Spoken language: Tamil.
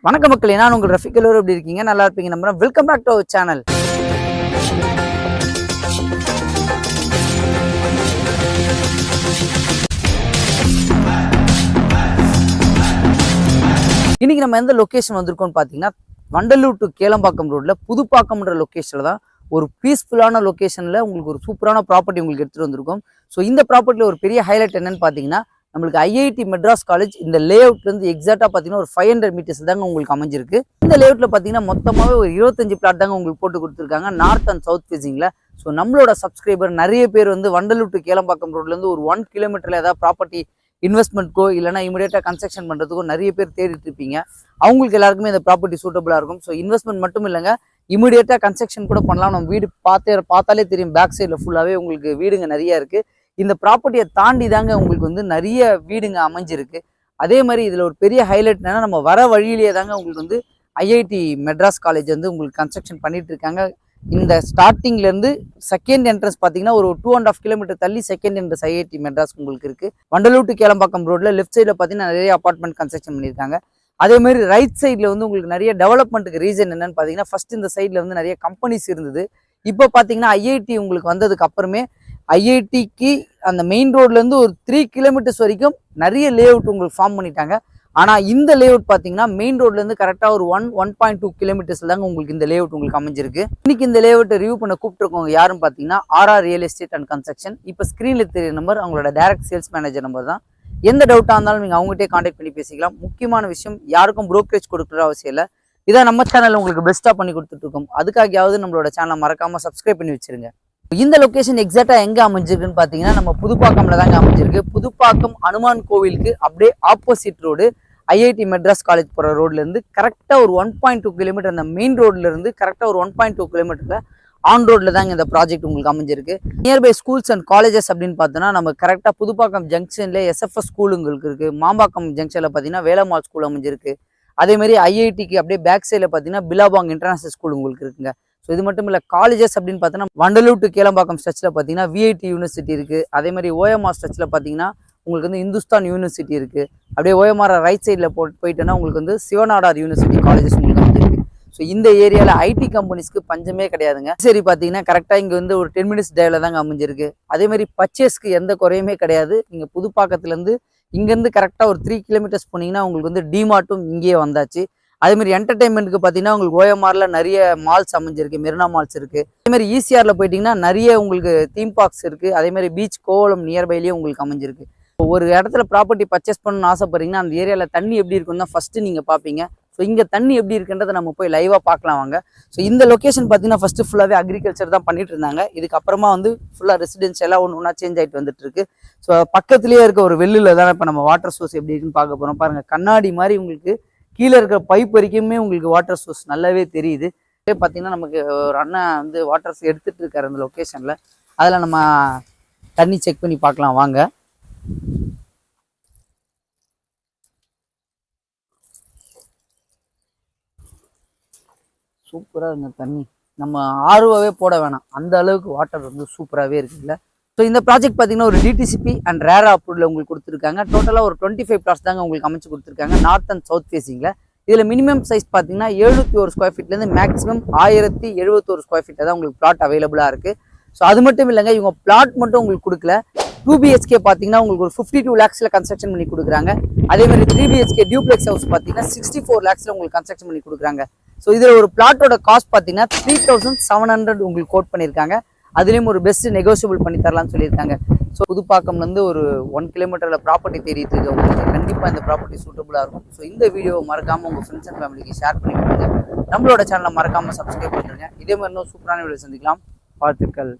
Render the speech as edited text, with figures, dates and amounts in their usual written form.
வணக்கம் மக்களே, நான் உங்கள் ரஃபிக். எல்லோரும் எப்படி இருக்கீங்க? நல்லா இருப்பீங்க நம்புறேன். Welcome back to our channel. இன்னைக்கு நம்ம எந்த லொக்கேஷன் வந்திருக்கோம்னு பார்த்தீங்கன்னா, வண்டலூர் டு கேளம்பாக்கம் ரோட்ல புதுப்பாக்கம்ன்ற லொக்கேஷன்ல தான் ஒரு பீஸ்ஃபுல்லான லொக்கேஷன்ல உங்களுக்கு ஒரு சூப்பரான ப்ராப்பர்ட்டி உங்களுக்கு எடுத்துட்டு வந்திருக்கோம். ஸோ இந்த ப்ராப்பர்ட்டியில் ஒரு பெரிய ஹைலைட் என்னன்னு பார்த்தீங்கன்னா, நம்மளுக்கு ஐஐடி மெட்ராஸ் காலேஜ் இந்த லே அவுட்லேருந்து எக்ஸாக்டாக பார்த்தீங்கன்னா ஒரு 500 மீட்டர்ஸ் தாங்க உங்களுக்கு அமைஞ்சிருக்கு. இந்த லே அவுட்டில் பார்த்தீங்கன்னா மொத்தமாகவே ஒரு 25 பிளாட் தாங்க உங்களுக்கு போட்டு கொடுத்துருக்காங்க, நார்த் அண்ட் சவுத் ஃபேசிங்கில். ஸோ நம்மளோட சப்ஸ்கிரைபர் நிறைய பேர் வந்து வண்டலூர் டு கேளம்பாக்கம் ரோட்லேருந்து ஒரு 1 கிலோமீட்டரில் ஏதாவது ப்ராப்பர்ட்டி இன்வெஸ்ட்மெண்ட்க்கோ இல்லைனா இமீடியட்டாக கன்ஸ்ட்ரக்ஷன் பண்ணுறதுக்கோ நிறைய பேர் தேடிட்டு இருப்பீங்க. அவங்களுக்கு எல்லாருக்குமே இந்த ப்ராப்பர்ட்டி சூட்டபுளாக இருக்கும். ஸோ இன்வெஸ்ட்மெண்ட் மட்டும் இல்லைங்க, இமீடியட்டாக கன்ஸ்ட்ரக்ஷன் கூட பண்ணலாம். நம்ம வீடு பார்த்தாலே தெரியும், பேக் சைடில் ஃபுல்லாகவே உங்களுக்கு வீடுங்க நிறைய இருக்குது. இந்த ப்ராப்பர்ட்டியை தாண்டி தாங்க உங்களுக்கு வந்து நிறைய வீடுங்க அமைஞ்சிருக்கு. அதே மாதிரி இதில் ஒரு பெரிய ஹைலைட் என்னன்னா, நம்ம வர வழியிலேயே தாங்க உங்களுக்கு வந்து ஐஐடி மெட்ராஸ் காலேஜ் வந்து உங்களுக்கு கன்ஸ்ட்ரக்ஷன் பண்ணிட்டு இருக்காங்க. இந்த ஸ்டார்டிங்லேருந்து செகண்ட் என்ட்ரன்ஸ் பார்த்தீங்கன்னா ஒரு 2.5 கிலோமீட்டர் தள்ளி செகண்ட் என்ட்ரன்ஸ் ஐஐடி மெட்ராஸ் உங்களுக்கு இருக்குது. வண்டலூர் டு கேளம்பாக்கம் ரோட்டில் லெஃப்ட் சைடில் பார்த்தீங்கன்னா நிறைய அப்பார்ட்மெண்ட் கன்ஸ்ட்ரக்ஷன் பண்ணியிருக்காங்க. அதே மாதிரி ரைட் சைடில் வந்து உங்களுக்கு நிறைய டெவலப்மெண்ட்டுக்கு ரீசன் என்னன்னு பார்த்தீங்கன்னா, ஃபர்ஸ்ட் இந்த சைடில் வந்து நிறைய கம்பெனிஸ் இருந்தது. இப்போ பார்த்தீங்கன்னா ஐஐடி உங்களுக்கு வந்ததுக்கு அப்புறமே ஐஐடிக்கு அந்த மெயின் ரோட்லேருந்து ஒரு 3 கிலோமீட்டர்ஸ் வரைக்கும் நிறைய லே அவுட் உங்களுக்கு ஃபார்ம் பண்ணிட்டாங்க. ஆனால் இந்த லே அவுட் பார்த்தீங்கன்னா மெயின் ரோட்லேருந்து கரெக்டாக ஒரு 1.2 கிலோமீட்டர்ஸ் தாங்க உங்களுக்கு இந்த லே அவுட் உங்களுக்கு அமைஞ்சிருக்கு. இன்னைக்கு இந்த லே அவுட்டை ரிவ்யூ பண்ண கூப்பிட்டுருக்கவங்க யாருன்னு பார்த்தீங்கன்னா RR real estate and construction. இப்போ ஸ்க்ரீனில் தெரிய நம்பர் அவங்களோட டைரக்ட் சேல்ஸ் மேனேஜர் நம்பர் தான். எந்த டவுட்டாக இருந்தாலும் நீங்கள் அவங்ககிட்டே கான்டாக்ட் பண்ணி பேசிக்கலாம். முக்கியமான விஷயம், யாருக்கும் ப்ரோக்கரேஜ் கொடுக்குற அவசியம் இல்லை. இதான் நம்ம சேனல் உங்களுக்கு பெஸ்ட்டாக பண்ணி கொடுத்துட்ருக்கோம். அதுக்காகயாவது நம்மளோட சேனலை மறக்காமல் சப்ஸ்கிரைப் பண்ணி வச்சிருங்க. இந்த லொக்கேஷன் எக்ஸாக்டா எங்க அமைஞ்சிருக்குன்னு பாத்தீங்கன்னா, நம்ம புதுப்பாக்கம்ல தாங்க அமைஞ்சிருக்கு. புதுப்பாக்கம் அனுமான் கோவிலுக்கு அப்படியே opposite road IIT Madras college போற ரோட்ல இருந்து கரெக்டா ஒரு 1.2 கிலோமீட்டர் அந்த மெயின் ரோட்ல இருந்து கரெக்டா ஒரு 1.2 கிலோமீட்டர்ல ஆன் ரோட்ல தாங்க இந்த ப்ராஜெக்ட் உங்களுக்கு அமைஞ்சிருக்கு. நியர்பை ஸ்கூல்ஸ் அண்ட் காலேஜஸ் அப்படின்னு பார்த்தோன்னா, நம்ம கரெக்டா புதுப்பாக்கம் ஜங்ஷன்ல எஸ்எஃப்எஸ் ஸ்கூல் உங்களுக்கு இருக்கு. மாம்பாக்கம் ஜங்ஷன்ல பாத்தீங்கன்னா வேலம்மாள் ஸ்கூல் அமைஞ்சிருக்கு. அதே மாதிரி ஐஐடிக்கு அப்படியே பேக் சைடில் பார்த்தீங்கன்னா பிலாபாங் இன்டர்நேஷனல் ஸ்கூல் உங்களுக்கு இருக்குங்க. ஸோ இது மட்டும் இல்லை, காலேஜஸ் அப்படின்னு பார்த்தோன்னா வண்டலூர் டு கேளம்பாக்கம் ஸ்ட்ரெச்சில் பார்த்தீங்கன்னா விஐடி யூனிவர்சிட்டி இருக்குது. அதே மாதிரி ஓஎம்ஆர் ஸ்ட்ரெச்சில் பார்த்தீங்கன்னா உங்களுக்கு வந்து இந்துஸ்தான் யூனிவர்சிட்டி இருக்குது. அப்படியே ஓஎம்ஆர் ரைட் சைடில் போயிட்டோன்னா உங்களுக்கு வந்து சிவநாடார் யூனிவர்சிட்டி காலேஜஸ் உங்களுக்கு அமைஞ்சிருக்கு. ஸோ இந்த ஏரியாவில் ஐடி கம்பெனிஸ்க்கு பஞ்சமே கிடையாதுங்க. சரி பார்த்தீங்கன்னா கரெக்டாக இங்கே வந்து ஒரு 10 மினிட்ஸ் டிரைவில் தாங்க அமைஞ்சிருக்கு. அதே மாதிரி பர்ச்சேஸ்க்கு எந்த குறையுமே கிடையாது. நீங்கள் புதுப்பாக்கத்துலேருந்து இங்கேருந்து கரெக்டாக ஒரு 3 கிலோமீட்டர்ஸ் போனீங்கன்னா உங்களுக்கு வந்து டிமார்ட்டும் இங்கேயே வந்தாச்சு. அதே மாதிரி என்டர்டைன்மெண்ட்டுக்கு பார்த்தீங்கன்னா உங்களுக்கு ஓஎம்ஆர்ல நிறைய மால்ஸ் அமைஞ்சிருக்கு, மெரினா மால்ஸ் இருக்குது. அதே மாதிரி ஈசிஆரில் போயிட்டீங்கன்னா நிறைய உங்களுக்கு தீம் பார்க்ஸ் இருக்குது. அதே மாதிரி பீச் கோவளம் நியர்பைலேயே உங்களுக்கு அமைஞ்சிருக்கு. ஒரு இடத்துல ப்ராப்பர்ட்டி பர்ச்சேஸ் பண்ணணும்னு ஆசைப்படுறீங்கன்னா அந்த ஏரியாவில் தண்ணி எப்படி இருக்குன்னு தான் ஃபஸ்ட்டு நீங்கள் பார்ப்பீங்க. ஸோ இங்கே தண்ணி எப்படி இருக்குன்றதை நம்ம போய் லைவாக பார்க்கலாம் வாங்க. ஸோ இந்த லொக்கேஷன் பார்த்தீங்கன்னா ஃபஸ்ட்டு ஃபுல்லாகவே அக்ரிகல்ச்சர் தான் பண்ணிட்டு இருந்தாங்க. இதுக்கப்புறமா வந்து ஃபுல்லாக ரெசிடென்ஷியலாக ஒன்று சேஞ்ச் ஆகிட்டு வந்துட்டு இருக்கு. ஸோ பக்கத்துலேயே இருக்க ஒரு வெள்ளில் தான் இப்போ நம்ம வாட்டர் சோர்ஸ் எப்படி இருக்குன்னு பார்க்க போகிறோம். பாருங்கள், கண்ணாடி மாதிரி உங்களுக்கு கீழே இருக்கிற பைப் வரைக்குமே உங்களுக்கு வாட்டர் சோர்ஸ் நல்லாவே தெரியுது. பார்த்தீங்கன்னா நமக்கு ஒரு அண்ணன் வந்து வாட்டர்ஸ் எடுத்துகிட்டு இருக்காரு அந்த லொக்கேஷனில். அதில் நம்ம தண்ணி செக் பண்ணி பார்க்கலாம் வாங்க. சூப்பராக இருங்க தண்ணி, நம்ம ஆர்வாவே போட வேணாம், அந்த அளவுக்கு வாட்டர் வந்து சூப்பராகவே இருக்குல்ல. ஸோ இந்த ப்ராஜெக்ட் பார்த்தீங்கன்னா ஒரு டிடிசிபி அண்ட் ரேரா அப்ரூவ்ல உங்களுக்கு கொடுத்துருக்காங்க. டோட்டலாக ஒரு 25 பிளாட்ஸ் தாங்க உங்களுக்கு அமைச்சு கொடுத்துருக்காங்க, நார்த் அண்ட் சவுத் ஃபேசிங்கில். இதில் மினிமம் சைஸ் பார்த்தீங்கன்னா 701 ஸ்கொயர் ஃபீட்லேருந்து மேக்ஸிமம் 1071 ஸ்கொயர் ஃபீட்டில் தான் உங்களுக்கு பிளாட் அவைலபிளாக இருக்குது. ஸோ அது மட்டும் இல்லைங்க, இவங்க பிளாட் மட்டும் உங்களுக்கு கொடுக்கல. 2BHK பார்த்தீங்கன்னா உங்களுக்கு ஒரு 52 lakhsல கன்ஸ்ட்ரக்ஷன் பண்ணி கொடுக்குறாங்க. அதே மாதிரி 3BHK டியூப்ளெக்ஸ் ஹவுஸ் பார்த்தீங்கன்னா 64 lakhsல உங்களுக்கு கன்ஸ்ட்ரக்ஷன் பண்ணி கொடுக்குறாங்க. ஸோ இதில் ஒரு பிளாட்டோட காஸ்ட் பார்த்தீங்கன்னா 3700 உங்களுக்கு கோட் பண்ணியிருக்காங்க. அதுலேயும் ஒரு பெஸ்ட் நெகோசியபிள் பண்ணி தரலாம்னு சொல்லியிருக்காங்க. ஸோ புதுப்பாக்கம்லேருந்து ஒரு 1 கிலோமீட்டரில் ப்ராப்பர்ட்டி தேடிட்டு இருக்கு உங்களுக்கு கண்டிப்பாக இந்த ப்ராப்பர்ட்டி சூட்டபுளாக இருக்கும். ஸோ இந்த வீடியோவை மறக்காமல் உங்கள் ஃப்ரெண்ட்ஸ் அண்ட் ஃபேமிலிக்கு ஷேர் பண்ணி கொடுங்க. நம்மளோட சேனலை மறக்காமல் சப்ஸ்கிரைப் பண்ணுறேங்க. இதே மாதிரி இன்னும் சூப்பரான வீடியோ சந்திக்கலாம். வாழ்த்துக்கள்.